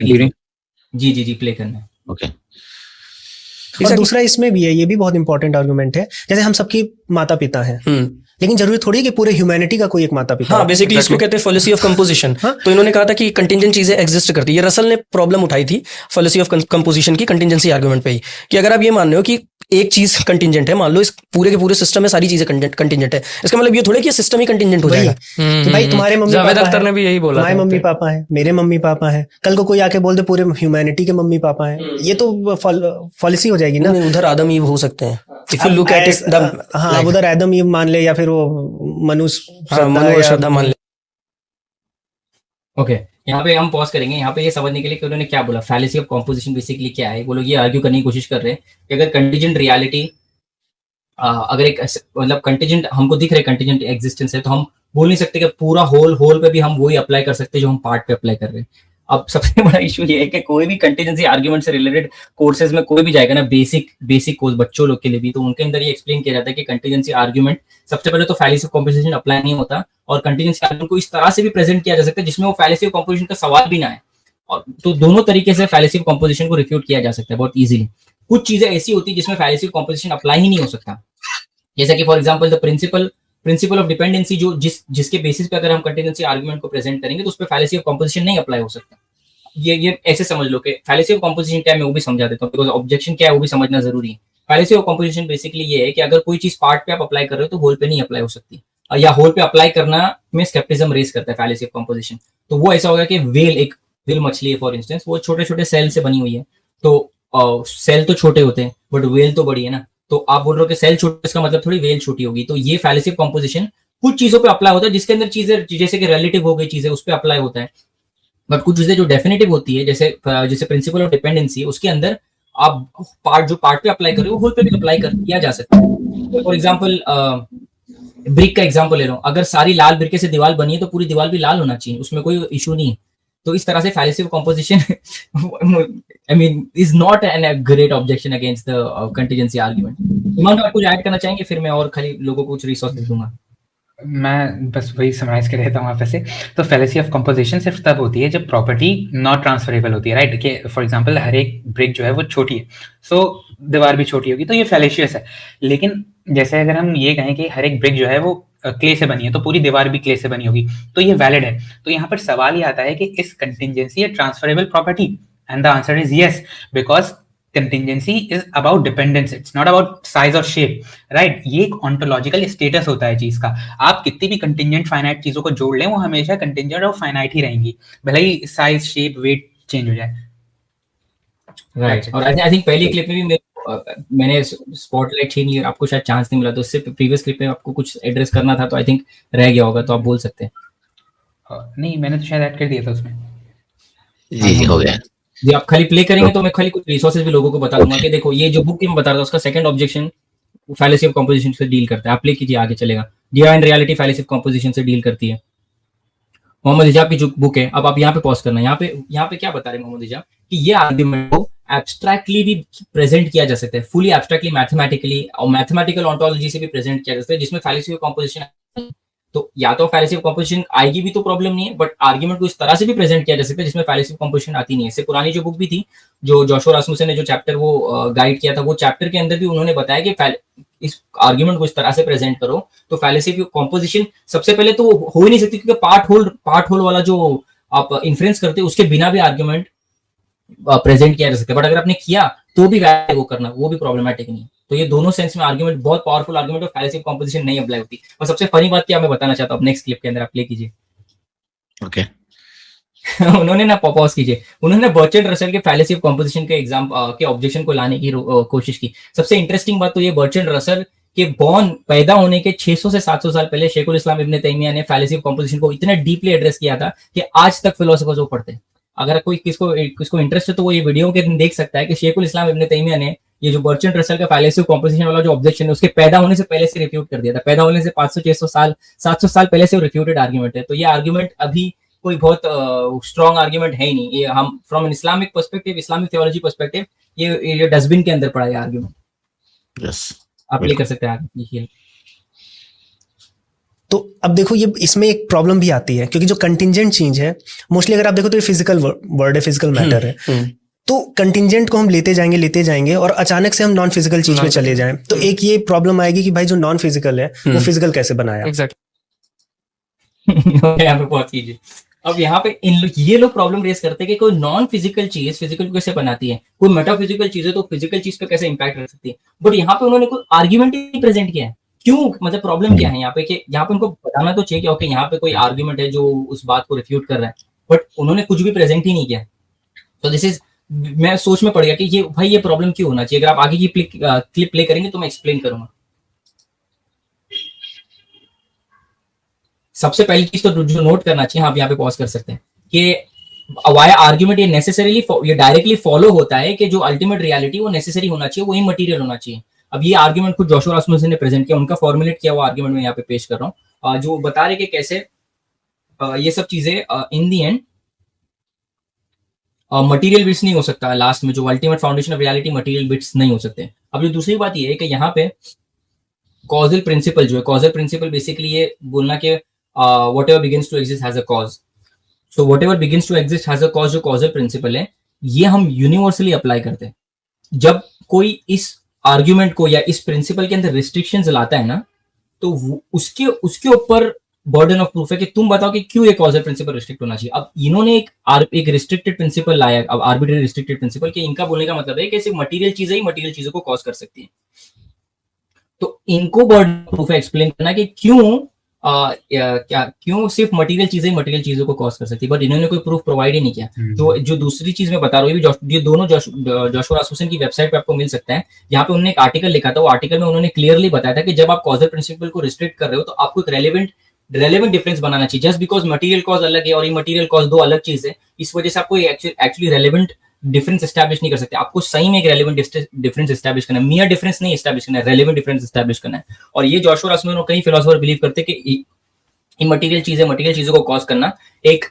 जी जी जी play करना है। Okay. और दूसरा इसमें भी है, ये भी बहुत इंपॉर्टेंट आर्गुमेंट है, जैसे हम सबकी माता पिता हैं, लेकिन जरूरी थोड़ी है कि पूरे ह्यूमैनिटी का कोई एक माता पिता। हाँ, बेसिकली इसको कहते हैं फॉलिसी ऑफ कंपोजिशन। तो इन्होंने कहा था कि कंटिंजेंट चीजें एग्जिस्ट करती है। ये रसल ने प्रॉब्लम उठाई थी फॉलिसी ऑफ कंपोजिशन की कंटिंजेंसी आर्गुमेंट पे ही, कि अगर आप ये मान रहे हो कि एक चीज कंटिंजेंट है, मान लो इस पूरे के पूरे सिस्टम में सारी चीजें कंटिंजेंट है, इसका मतलब ये थोड़ा कि सिस्टम ही कंटिंजेंट हो जाएगा। कि भाई तुम्हारे मम्मी जावेद पापा अख्तर ने भी यही बोला, तुम्हारे मम्मी पापा है, मेरे मम्मी पापा है, कल को कोई आके बोल दे पूरे ह्यूमैनिटी के मम्मी पापा है, ये तो पॉलिसी हो जाएगी ना। उधर आदम ईव हो सकते हैं, if you look at it. हाँ, उधर आदम ईव मान ले, या फिर वो मनु श्रद्धा मान ले। ओके, यहाँ पे हम पॉज करेंगे यहाँ पे ये समझने के लिए कि उन्होंने क्या बोला। फैलेसी ऑफ कॉम्पोजिशन बेसिकली क्या है, वो लोग ये आर्ग्यू करने की कोशिश कर रहे हैं कि अगर कंटीजेंट रियलिटी, अगर एक मतलब कंटीजेंट हमको दिख रहे कंटीजेंट एग्जिस्टेंस है, तो हम बोल नहीं सकते कि पूरा होल पे भी हम वही अप्लाई कर सकते हैं जो हम पार्ट पे अप्लाई कर रहे हैं। अब सबसे बड़ा इशू ये है कि कोई भी कंटीजेंसी आर्ग्यूमेंट से रिलेटेड कोर्सेज में कोई भी जाएगा ना, बेसिक कोर्स बच्चों लोग के लिए भी, तो उनके अंदर ये एक्सप्लेन किया जाता है कि कंटीजेंसी आर्ग्यूमेंट सबसे पहले तो फैलेसी ऑफ कॉम्पोजिशन अप्लाई नहीं होता, और कंटीजेंसी आर्ग्यूमेंट को इस तरह से भी प्रेजेंट किया जा सकता है जिसमें वो फैलेसी ऑफ कॉम्पोजिशन का सवाल भी ना है। और तो दोनों तरीके से फैलेसी ऑफ कॉम्पोजिशन को रिफ्यूट किया जा सकता है बहुत इजीली। कुछ चीजें ऐसी होती है जिसमें फैलेसी ऑफ कॉम्पोजिशन अप्लाई ही नहीं हो सकता, जैसा कि for example the principle of dependency, जो जिसके बेसिस पे अगर हम कंटीजेंसी आर्गुमेंट को प्रेजेंट करेंगे तो उस पर फैलेसी ऑफ कॉम्पोजिशन नहीं अप्लाई हो सकता। ये ऐसे समझ लो कि फैलेसी ऑफ कॉम्पोजिशन क्या है मैं वो भी समझा देता हूँ, बिकॉज ऑब्जेक्शन क्या है वो भी समझना जरूरी है। फैलेसी ऑफ कॉम्पोजिशन बेसिकली ये है कि अगर कोई चीज पार्ट पे आप अप्लाई कर रहे हो तो होल पे नहीं अप्लाई हो सकती, या होल पे अप्लाई करना में स्केप्टिज्म रेज करता है फैलेसी ऑफ कॉम्पोजिशन। तो वो ऐसा होगा कि वेल मछली है फॉर इंस्टेंस, वो छोटे छोटे सेल से बनी हुई है, तो सेल तो छोटे होते हैं बट वेल तो बड़ी है ना, तो आप बोल रहे हो कि सेल छोटा, इसका मतलब थोड़ी वेल छोटी होगी। तो ये फैलेसी ऑफ कॉम्पोजिशन कुछ चीजों पे अप्लाई होता है जिसके अंदर चीजें जैसे कि रिलेटिव हो गई चीजें उस पर अप्लाई होता है, बट कुछ चीजें जो डेफिनेटिव होती है जैसे प्रिंसिपल ऑफ डिपेंडेंसी, उसके अंदर आप पार्ट पे अप्लाई कर रहे हो होल पे भी अप्लाई किया जा सकता है। फॉर एग्जाम्पल ब्रिक का एग्जाम्पल ले रहा हूँ, अगर सारी लाल ब्रिके से दीवार बनी है तो पूरी दीवार भी लाल होना चाहिए, उसमें कोई इशू नहीं है। तो इस तरह से fallacy of composition I mean is not a great objection against the contingency argument। इमान आप कुछ ऐड करना चाहेंगे, फिर मैं और खाली लोगों को कुछ रिसोर्स दूंगा। मैं बस वही समराइज कर रहता हूँ वहाँ पे से। तो फैलेसी ऑफ कंपोजिशन सिर्फ तब होती है जब प्रॉपर्टी नॉट ट्रांसफरेबल होती है, राइट। कि फॉर एग्जांपल हर एक ब्रिक जो है वो छोटी है, सो दीवार भी छोटी होगी, तो ये फैलेशियस है। लेकिन जैसे अगर हम ये कहें कि हर एक ब्रिक जो है वो क्ले से बनी है, तो पूरी दीवार भी क्ले से बनी होगी, तो ये वैलिड है। तो यहाँ पर सवाल ये आता है कि इस कंटिंजेंसी या transferable property, and the answer is yes, because contingency is about dependence, it's not about size or shape, right। ये एक ontological status होता है चीज का। आप कितनी भी contingent finite चीजों को जोड़ लें, वो हमेशा contingent और finite ही रहेंगी, भले ही size, shape, weight चेंज हो जाए, राइट। और आई थिंक पहली क्लिप में भी मैंने स्पॉटलाइट छीन लिया, आपको शायद चांस नहीं मिला, तो इससे प्रीवियस क्लिप में आपको कुछ एड्रेस करना था, तो आई थिंक रह गया होगा, तो आप बोल सकते हैं। नहीं, मैंने तो शायद ऐड कर दिया था उसमें। जी हो गया जी। आप खाली प्ले करेंगे तो मैं खाली कुछ रिसोर्सेज भी लोगों को बता दूंगा कि देखो ये जो बुक मैं बता रहा था उसका second objection fallacy of composition से डील करता है। आप प्ले कीजिए, आगे चलेगा। डिया and reality fallacy of composition से डील करती है, मोहम्मद हिजाब की जो बुक है। अब आप यहाँ पे पॉज करना, यहाँ पे क्या बता रहे हैं मोहम्मद हिजाब कि ये आर्ग्यूमेंट को एब्स्ट्रैक्टली भी प्रेजेंट किया जा सकता है, फुली एब्स्ट्रैक्टली, मैथमेटिकली और मैथमेटिकल ऑन्टोलॉजी से भी प्रेजेंट किया जा सकता है, जिसमें फैलेसी ऑफ कंपोजिशन, तो या तो फैलेसी ऑफ कंपोजिशन आएगी भी तो प्रॉब्लम नहीं है, बट आर्ग्यूमेंट को इस तरह से भी प्रेजेंट किया जा सकता है जिसमें फैलेसी ऑफ कंपोजिशन आती नहीं है। इससे पुरानी जो बुक भी थी, जो जोशुआ रासमुसन ने जो चैप्टर वो गाइड किया था, वो चैप्टर के अंदर भी उन्होंने बताया कि इस आर्ग्यूमेंट को इस तरह से प्रेजेंट करो तो फैलेसी ऑफ कंपोजिशन सबसे पहले तो हो ही नहीं सकती, क्योंकि पार्ट होल वाला जो आप इन्फ्रेंस करते हो उसके बिना भी आर्ग्यूमेंट प्रेजेंट किया जा सकता है, बट अगर आपने किया तो भी वो करना वो भी प्रॉब्लमेटिक नहीं है। तो ये दोनों सेंस में आर्ग्यूमेंट बहुत पावरफुल आर्ग्यूमेंट, और फैलेसी ऑफ कंपोजिशन नहीं अप्लाई होती। और सबसे फनी बात क्या मैं बताना चाहता हूँ, नेक्स्ट क्लिप के अंदर आप प्ले कीजिए। ओके उन्होंने ना पॉज कीजिए, उन्होंने बर्ट्रैंड रसल के फैलेसी ऑफ कंपोजिशन के एग्जाम के ऑब्जेक्शन को लाने की कोशिश की। सबसे इंटरेस्टिंग बात तो ये बर्ट्रैंड रसल के पैदा होने के 600 से 700 साल पहले शेखुल इस्लाम इब्न तैमिया ने फैलेसी ऑफ कंपोजिशन को इतना डीपली एड्रेस किया था कि आज तक फिलोसोफर्स वो पढ़ते हैं। अगर कोई किसको इंटरेस्ट है तो वो ये वीडियो के देख सकता है कि शेखुल इस्लाम इब्न तैमिया ने ये जो बर्ट्रैंड रसल का फैलेसी ऑफ कंपोजिशन वाला जो ऑब्जेक्शन है उसके पैदा होने से पहले से रिफ्यूट कर दिया था। पैदा होने से 500-600 साल 700 साल पहले से रिफ्यूटेड आर्ग्यूमेंट है। तो ये आर्ग्यूमेंट अभी कोई बहुत स्ट्रॉन्ग आर्ग्यूमेंट है ही नहीं। ये हम from an Islamic perspective, Islamic theology perspective, ये डस्टबिन के अंदर पड़ा है आर्ग्यूमेंट। यस आप प्ले कर सकते हैं आगे, लिखिए। तो अब देखो ये इसमें एक प्रॉब्लम भी आती है, क्योंकि जो कंटिंजेंट चीज है मोस्टली अगर आप देखो तो ये फिजिकल वर्ड है, फिजिकल मैटर है। तो कंटिंजेंट को हम लेते जाएंगे और अचानक से हम नॉन फिजिकल चीज में चले जाएं, तो एक ये प्रॉब्लम आएगी कि भाई जो नॉन फिजिकल है वो फिजिकल कैसे बनाया। यहाँ पे बहुत कीजिए। अब यहाँ पे ये लोग प्रॉब्लम रेस करते हैं कि कोई नॉन फिजिकल चीज फिजिकल को कैसे बनाती है, कोई मेटाफिजिकल चीज है तो फिजिकल चीज पे कैसे इंपैक्ट कर सकती है। बट यहाँ पे उन्होंने कोई आर्ग्यूमेंट ही प्रेजेंट किया है। क्यों, मतलब प्रॉब्लम क्या है यहाँ पे, कि यहाँ पे उनको बताना तो चाहिए कि ओके यहाँ पे कोई आर्ग्यूमेंट है जो उस बात को रिफ्यूट कर रहा है, बट उन्होंने कुछ भी प्रेजेंट ही नहीं किया। तो दिस इज, मैं सोच में पड़ गया कि ये भाई ये प्रॉब्लम क्यों होना चाहिए। अगर आप आगे की क्लिप प्ले करेंगे तो मैं एक्सप्लेन करूंगा। सबसे पहली चीज तो जो नोट करना चाहिए, आप यहाँ पे पॉज कर सकते हैं, कि वाया आर्ग्यूमेंट ये नेसेसरीली ये डायरेक्टली फॉलो होता है कि जो अल्टीमेट रियलिटी वो नेसेसरी होना चाहिए, वो इमटेरियल होना चाहिए। अब ये आर्ग्यूमेंट खुद जोशुआ रासमुसन ने प्रेजेंट किया, उनका फॉर्मुलेट किया वो आर्ग्यूमेंट में यहाँ पे पेश कर रहा हूँ, जो बता रहे कि कैसे ये सब चीजें इन दी एंड मटेरियल बिट्स नहीं हो सकता। लास्ट में जो ultimate foundation of reality material bits नहीं हो सकते। अब जो दूसरी बात ये है कि यहाँ पे कॉजल प्रिंसिपल जो है, कॉजल प्रिंसिपल बेसिकली ये बोलना कि whatever begins to exist has a cause. So whatever begins to exist has a cause, जो कॉजल प्रिंसिपल है ये हम यूनिवर्सली अप्लाई करते हैं। जब कोई इस आर्ग्यूमेंट को या इस प्रिंसिपल के अंदर रिस्ट्रिक्शंस लाता है ना, तो उसके ऊपर बर्डन ऑफ प्रूफ है कि तुम बताओ कि क्यों ये कॉजल प्रिंसिपल रिस्ट्रिक्ट होना चाहिए। अब इन्होंने एक रिस्ट्रिक्टेड प्रिंसिपल लाया, अब आर्बिट्ररी रिस्ट्रिक्टेड प्रिंसिपल, कि इनका बोलने का मतलब है कि सिर्फ मटेरियल चीजें ही मटेरियल चीजों को कॉज कर सकती है। तो इनको बर्डन ऑफ प्रूफ है एक्सप्लेन करना कि क्यों सिर्फ मटेरियल चीजें मटेरियल चीजों को कॉज कर सकती है। बट इन्होंने कोई प्रूफ प्रोवाइड ही नहीं किया। तो जो दूसरी चीज मैं बता रहा हूँ, ये दोनों जोशुआ रासमुसन की वेबसाइट पे आपको मिल सकता है। यहाँ पे उन्होंने एक आर्टिकल लिखा था, वो आर्टिकल में उन्होंने क्लियरली बताया था कि जब आप कॉजल प्रिंसिपल को रिस्ट्रिक्ट कर रहे हो तो आपको एक रेलेवेंट डिफरेंस बनाना चाहिए। जस्ट बिकॉज मटेरियल कॉज अलग है और इमटेरियल कॉज दो अलग चीज है, इस वजह से आपको एक्चुअली रेलेवेंट डिफरेंस एस्टैब्लिश नहीं कर सकते। आपको सही में एक रेलेवेंट डिफरेंस एस्टैब्लिश करना है, मियर डिफरेंस नहीं एस्टैब्लिश करना है, रेलेवेंट डिफरेंस एस्टैब्लिश करना है। और ये जोशुआ रासमुसन और कई फिलोसोफर बिलीव करते हैं कि इमटेरियल चीजों को कॉज करना एक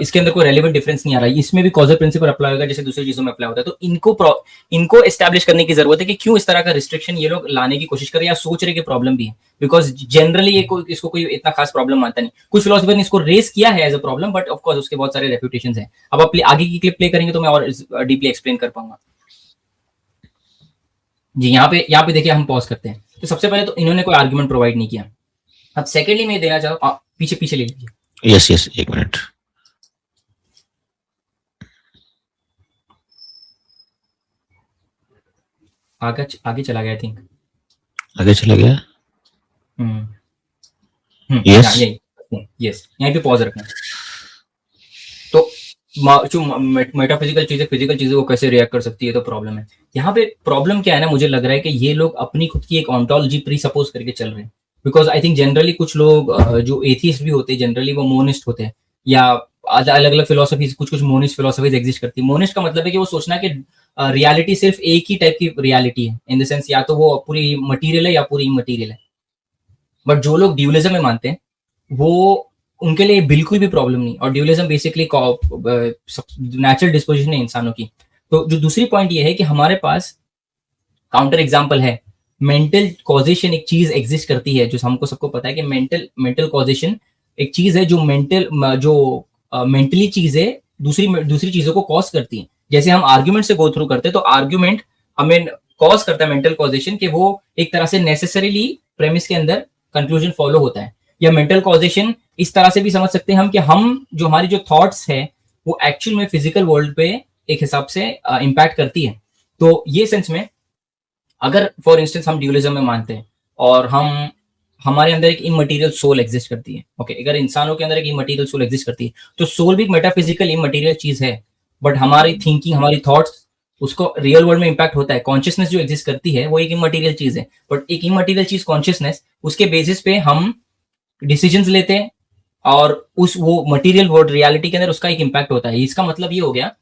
इसके अंदर कोई रेलेवेंट डिफरेंस नहीं आ रहा है। इसमें भी कॉजल प्रिंसिपल अप्लाई होगा जैसे दूसरी चीजों में अप्लाई होता है। तो इनको एस्टैब्लिश करने की जरूरत है कि क्यों इस तरह का रिस्ट्रिक्शन ये लोग लाने की कोशिश कर रहे हैं या सोच रहे कि प्रॉब्लम भी है। बिकॉज जनरली इसको कोई इतना खास प्रॉब्लम मानता नहीं। कुछ फिलोसोफर ने इसको रेस किया है as a problem, but of course उसके बहुत सारे रेफ्यूटेशंस हैं। अब आप आगे की क्लिप प्ले करेंगे तो मैं और डीपली एक्सप्लेन कर पाऊंगा। जी यहाँ पे देखिए, हम पॉज करते हैं। तो सबसे पहले तो इन्होंने कोई आर्ग्यूमेंट प्रोवाइड नहीं किया। अब सेकेंडली मैं देना चाहता हूँ, पीछे ले लीजिए। यस एक मिनट, आगे चला गया, आई थिंक आगे चला गया। यस यहीं पे पॉज रखना। तो जो मेटाफिजिकल चीजें फिजिकल चीजों को कैसे रिएक्ट कर सकती है, तो प्रॉब्लम है। यहाँ पे प्रॉब्लम क्या है ना, मुझे लग रहा है कि ये लोग अपनी खुद की एक ऑन्टोलॉजी प्री सपोज करके चल रहे हैं। बिकॉज आई थिंक जनरली कुछ लोग जो एथियस्ट भी होते हैं जनरली वो मोनिस्ट होते हैं, या अलग अलग फिलोसफीज, कुछ मोनिस्ट फिलोसफीज एग्जिस्ट करती है। मोनिस्ट का मतलब है कि वो सोचना कि रियलिटी सिर्फ एक ही टाइप की रियलिटी है, इन द सेंस या तो वो पूरी मटीरियल है या पूरी इमटीरियल है। बट जो लोग ड्यूलिज्म में मानते हैं वो उनके लिए बिल्कुल भी प्रॉब्लम नहीं। और ड्यूलिज्म बेसिकली नेचुरल डिस्पोजिशन है इंसानों की। तो जो दूसरी पॉइंट ये है कि हमारे पास काउंटर एग्जाम्पल है, मेंटल कॉजेशन एक चीज एग्जिस्ट करती है, जो हमको सबको पता है कि मेंटल कॉजेशन एक चीज है जो मेंटली चीजें दूसरी चीजों को कॉज करती है। जैसे हम आर्ग्यूमेंट से गो थ्रू करते हैं तो आर्ग्यूमेंट हमें कॉज करता है मेंटल कॉजेशन, कि वो एक तरह से नेसेसरीली प्रेमिस के अंदर कंक्लूजन फॉलो होता है। या मेंटल कॉजेशन इस तरह से भी समझ सकते हैं हम कि हमारी जो थॉट्स है वो एक्चुअल में फिजिकल वर्ल्ड पे एक हिसाब से इम्पैक्ट करती है। तो ये सेंस में अगर फॉर इंस्टेंस हम ड्यूलिज्म में मानते हैं और हमारे अंदर एक इमटेरियल सोल एग्जिस्ट करती है, ओके, अगर इंसानों के अंदर एक इमटेरियल सोल एग्जिस्ट करती है तो सोल भी एक मेटाफिजिकल इमटेरियल चीज है। बट हमारी थिंकिंग, हमारी थॉट्स, उसको रियल वर्ल्ड में इम्पैक्ट होता है। कॉन्शियसनेस जो एग्जिस्ट करती है वो एक इमटेरियल चीज है, बट एक इमटेरियल चीज कॉन्शियसनेस, उसके बेसिस पे हम डिसीजंस लेते हैं और वो मटेरियल वर्ल्ड रियलिटी के अंदर उसका एक इम्पैक्ट होता है। इसका मतलब ये हो गया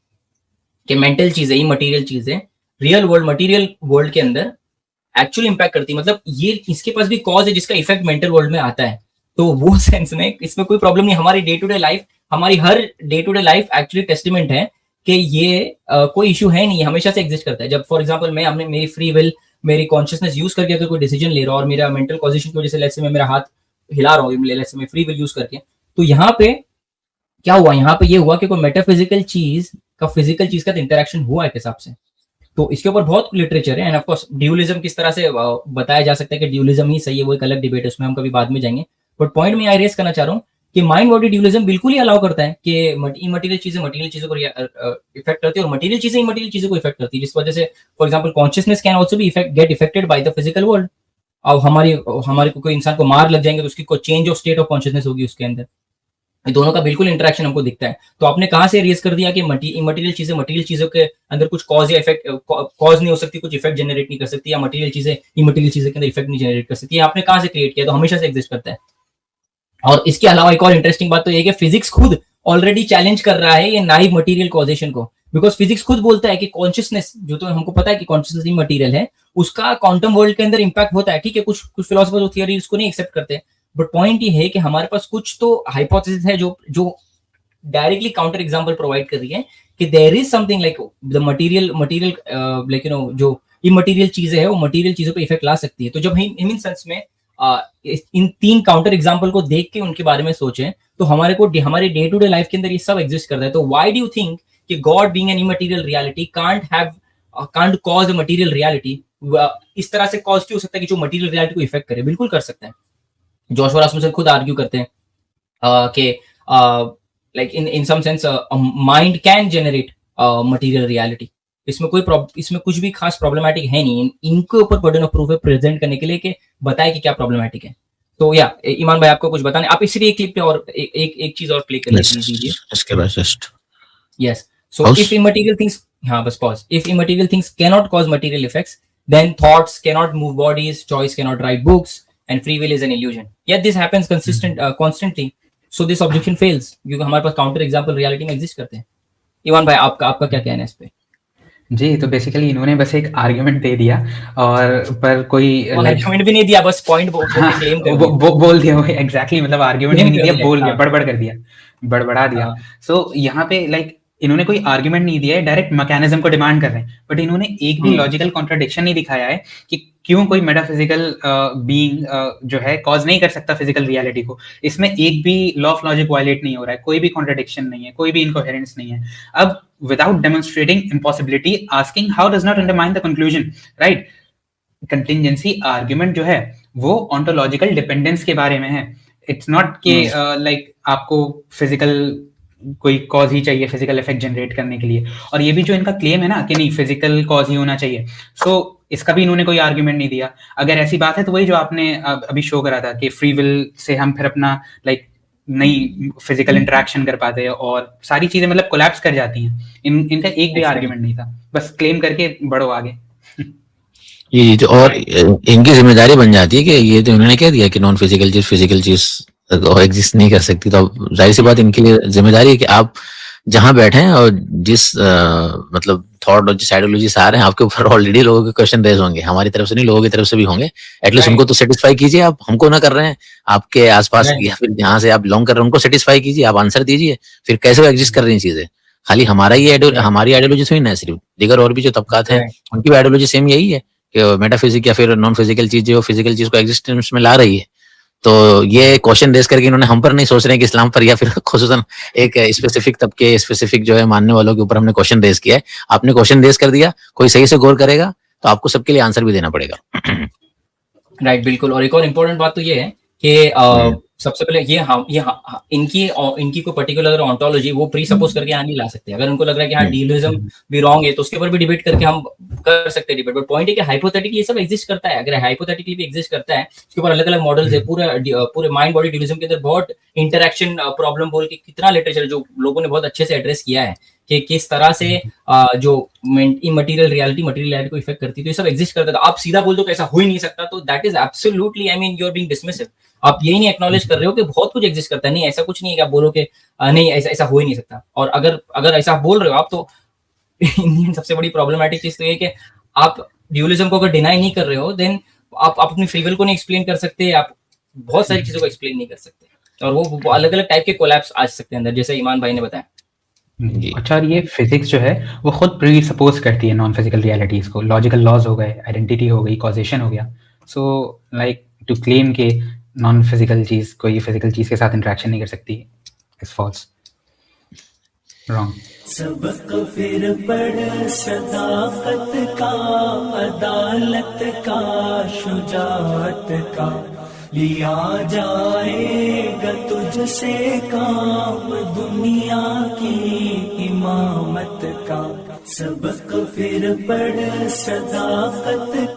कि मेंटल चीजें, इमटेरियल चीजें रियल वर्ल्ड मटेरियल वर्ल्ड के अंदर एक्चुअली इंपैक्ट करती है। मतलब ये इसके पास भी कॉज है जिसका इफेक्ट मेंटल वर्ल्ड में आता है। तो वो सेंस में इसमें कोई प्रॉब्लम नहीं। हमारी डे टू डे लाइफ, हमारी हर day to day life actually testament है कि ये कोई इशू है नहीं, हमेशा से एग्जिस्ट करता है। जब फॉर एग्जांपल मैं अपने मेरी फ्री विल, मेरी कॉन्शियसनेस यूज करके अगर कोई डिसीजन ले रहा हूँ और मेरा मेंटल कॉजेशन की वजह से लेट्स से मैं मेरा हाथ हिला रहा हूँ लेट्स से मैं फ्री विल यूज करके, तो यहाँ पे क्या हुआ, यहाँ पे ये हुआ कि कोई मेटाफिजिकल चीज का फिजिकल चीज का इंटरेक्शन हुआ एक हिसाब से। तो इसके ऊपर बहुत लिटरेचर है, एंड ऑफ कोर्स ड्यूलिज्म किस तरह से बताया जा सकता है कि ड्यूलिज्म ही सही है, वो एक अलग डिबेट है, उसमें हम कभी बाद में जाएंगे। बट पॉइंट में रेस करना चाह रहा हूँ कि माइंड बॉडी ड्यूलिज्म बिल्कुल ही अलाउ करता है कि इमटेरियल चीजों को इफेक्ट करती है और मटेरियल चीजें इमटेरियल चीजों को इफेक्ट करती है, जिस वजह से for example consciousness can also be get affected by the physical world. अब हमारे कोई इंसान को मार लग जाएंगे तो उसकी कोई change of state of consciousness होगी उसके अंदर, दोनों का बिल्कुल इंटरेक्शन हमको दिखता है। तो आपने कहाँ से रेज कर दिया कि मटेरियल चीजों के अंदर कुछ कॉज या इफेक्ट, कॉज नहीं हो सकती, कुछ इफेक्ट जनरेट नहीं कर सकती, या मटेरियल चीजें इमटेरियल चीजों के अंदर इफेक्ट नहीं जनरेट कर सकती, आपने कहाँ से क्रिएट किया? तो हमेशा से एग्जिस्ट करता है। और इसके अलावा एक और इंटरेस्टिंग बात तो ये कि फिजिक्स खुद ऑलरेडी चैलेंज कर रहा है ये नाइव मटेरियल कॉजेशन को, बिकॉज फिजिक्स खुद बोलता है कि कॉन्शियसनेस, जो तो हमको पता है कि कॉन्शियसनेस ही मटेरियल है, उसका क्वांटम वर्ल्ड के अंदर इंपैक्ट होता है। ठीक है, कुछ फिलोसोफर थियरी उसको नहीं एक्सेप्ट करते, बट पॉइंट ये है कि हमारे पास कुछ तो हाइपोथेसिस है जो डायरेक्टली काउंटर एग्जांपल प्रोवाइड कर रही है कि there is something like the material like जो इमटेरियल चीजें है वो मटेरियल चीजों पे इफेक्ट ला सकती है। तो जब हम इन सेंस में इन 3 काउंटर एग्जांपल को देख के उनके बारे में सोचें तो हमारे डे टू डे लाइफ के अंदर ये सब एग्जिस्ट करता है। तो व्हाई डू यू थिंक कि God being an immaterial reality can't cause a material reality? इस तरह से कॉज क्यों हो सकता है कि जो मटेरियल रियलिटी को इफेक्ट करे? बिल्कुल कर सकता है। जोशुआ रासमुसन खुद आर्ग्यू करते हैं कि like in some sense mind can generate material reality. इसमें कुछ भी खास प्रॉब्लमैटिक है नहीं, इनके ऊपर बर्डन ऑफ प्रूफ है प्रेजेंट करने के लिए कि बताए कि क्या प्रॉब्लमैटिक है। तो या ईमान भाई आपको कुछ बताने, आप इसी एक क्लिप पे और एक चीज और प्ले कर लीजिए इसके बाद just yes. So if immaterial things, हाँ बस pause, if immaterial things cannot cause material effects then thoughts cannot move bodies, choice cannot write books and free will is an illusion. Yet this happens constantly. So this objection fails क्योंकि हमारे पास counter example reality में exist करते हैं। Ivan भाई आपका क्या कहना है इस पे? जी, तो बेसिकली इन्होंने बस एक आर्गुमेंट दे दिया और पर कोई आर्गुमेंट भी नहीं दिया, बस पॉइंट क्लेम कर दिया। बोल दिया वो एग्जैक्टली, मतलब आर्गुमेंट भी नहीं दिया, बोल दिया, बड़बड़ कर दिया, बड़बड़ा दिया। सो यहाँ पे लाइक इन्होंने कोई आर्गुमेंट नहीं दिया है, डायरेक्ट मैकेनिज्म को डिमांड कर रहे हैं, बट इन्होंने एक भी लॉजिकल कॉन्ट्रडिक्शन नहीं दिखाया है कि क्यों कोई मेटाफिजिकल बीइंग जो है कॉज नहीं कर सकता फिजिकल रियलिटी को। इसमें एक भी लॉ ऑफ लॉजिक वायलेट नहीं हो रहा है, कोई भी कॉन्ट्रडिक्शन नहीं है, कोई भी इनकोहेरेंस नहीं है। अब without demonstrating impossibility, asking how does not undermine the conclusion, right? Contingency argument जो है वो ऑन्टोलॉजिकल डिपेंडेंस के बारे में है। इट्स नॉट के लाइक आपको फिजिकल कोई कॉज ही चाहिए फिजिकल इफेक्ट जनरेट करने के लिए। और ये भी जो इनका क्लेम है ना कि नहीं फिजिकल कॉज ही होना चाहिए, सो इसका भी इन्होंने कोई आर्ग्यूमेंट नहीं दिया। अगर ऐसी बात है तो वही जो आपने अभी शो करा था कि फ्री विल से हम फिर अपना लाइक नई फिजिकल इंटरेक्शन कर पाते हैं और सारी चीजें मतलब कोलैप्स कर जाती हैं। इनका एक भी आर्ग्यूमेंट नहीं था, बस क्लेम करके बढ़ो आगे। ये जो और इनकी जिम्मेदारी बन जाती है कि ये तो उन्होंने कह दिया कि नॉन फिजिकल चीज फिजिकल चीज एग्जिस्ट नहीं कर सकती, तो जाहिर सी बात इनके लिए जिम्मेदारी है कि आप जहां बैठे हैं और जिस मतलब थॉट और जिस आइडियोलॉजी से आ रहे हैं आपके ऊपर ऑलरेडी लोगों के क्वेश्चन रेज होंगे, हमारी तरफ से नहीं लोगों की तरफ से भी होंगे। एटलीस्ट उनको तो सेटिस्फाई कीजिए, आप हमको ना कर रहे हैं, आपके आसपास या फिर जहां से आप बिलोंग कर रहे हैं उनको सेटिस्फाई कीजिए, आप आंसर दीजिए फिर कैसे वो एग्जिस्ट कर रही हैं चीजें। खाली हमारी आइडियोलॉजी थोड़ी ना, सिर्फ दिगर और भी जो तबकात हैं उनकी भी आइडियोलॉजी सेम यही है कि मेटाफिजिक या फिर नॉन फिजिकल चीज जो फिजिकल चीज को एग्जिस्टेंस में ला रही है। तो ये क्वेश्चन रेज करके इन्होंने हम पर नहीं सोच रहे हैं कि इस्लाम पर या फिर खुसूसन एक स्पेसिफिक तबके स्पेसिफिक जो है मानने वालों के ऊपर हमने क्वेश्चन रेज किया है। आपने क्वेश्चन रेज कर दिया, कोई सही से गौर करेगा तो आपको सबके लिए आंसर भी देना पड़ेगा। राइट, बिल्कुल। और एक और इम्पोर्टेंट बात तो ये है कि सबसे पहले इनकी कोई पर्टिकुलर ऑन्टोलॉजी वो प्री सपोज करके यहाँ नहीं ला सकते। अगर उनको लग रहा है कि हाँ ड्यूलिज्म भी रॉन्ग है तो उसके ऊपर भी डिबेट करके हम कर सकते हैं डिबेट। बट पॉइंट है कि हाइपोथेटिकली ये सब एग्जिस्ट करता है। अगर हाइपोथेटिकली भी एग्जिस्ट करता है, उसके ऊपर अलग अलग मॉडल्स है। पूरे माइंड बॉडी ड्यूलिज्म के अंदर बहुत इंटरेक्शन प्रॉब्लम बोल के कितना लिटरेचर जो लोगों ने बहुत अच्छे से एड्रेस किया है कि किस तरह से जो इमटेरियल रियलिटी को इफेक्ट करती है, तो ये सब एग्जिस्ट करता है। आप सीधा बोल दो कि ऐसा हो ही नहीं सकता, तो that is absolutely, I mean, you are being dismissive. आप यही नहीं एक्नॉलेज कर रहे हो कि बहुत कुछ एग्जिस्ट करता है। नहीं, ऐसा कुछ नहीं है कि आप बोलो कि नहीं ऐसा हो ही नहीं सकता। और अगर ऐसा बोल रहे हो आप, तो इंडियन सबसे बड़ी प्रॉब्लमैटिक चीज तो ये कि आप ड्यूलिज्म को अगर डिनाई नहीं कर रहे हो, देन आप अपनी फ्री विल को नहीं एक्सप्लेन कर सकते, आप बहुत सारी चीजों को एक्सप्लेन नहीं कर सकते, और वो अलग अलग टाइप के कोलैप्स आ सकते हैं अंदर, जैसे ईमान भाई ने बताया। अच्छा, और ये फिजिक्स जो है वो खुद प्री सपोज करती है नॉन फिजिकल रियलिटीज को। लॉजिकल लॉज हो गए, आइडेंटिटी हो गई, कॉजेशन हो गया। सो लाइक टू क्लेम के नॉन फिजिकल चीज कोई फिजिकल चीज के साथ इंटरेक्शन नहीं कर सकती इज फॉल्स, रॉन्ग। सबक फिर पढ़ सदाकत का, अदालत का, शुजाअत का, लिया जाएगा तुझसे काम दुनिया की इमामत का। सबक फिर पढ़ सदाकत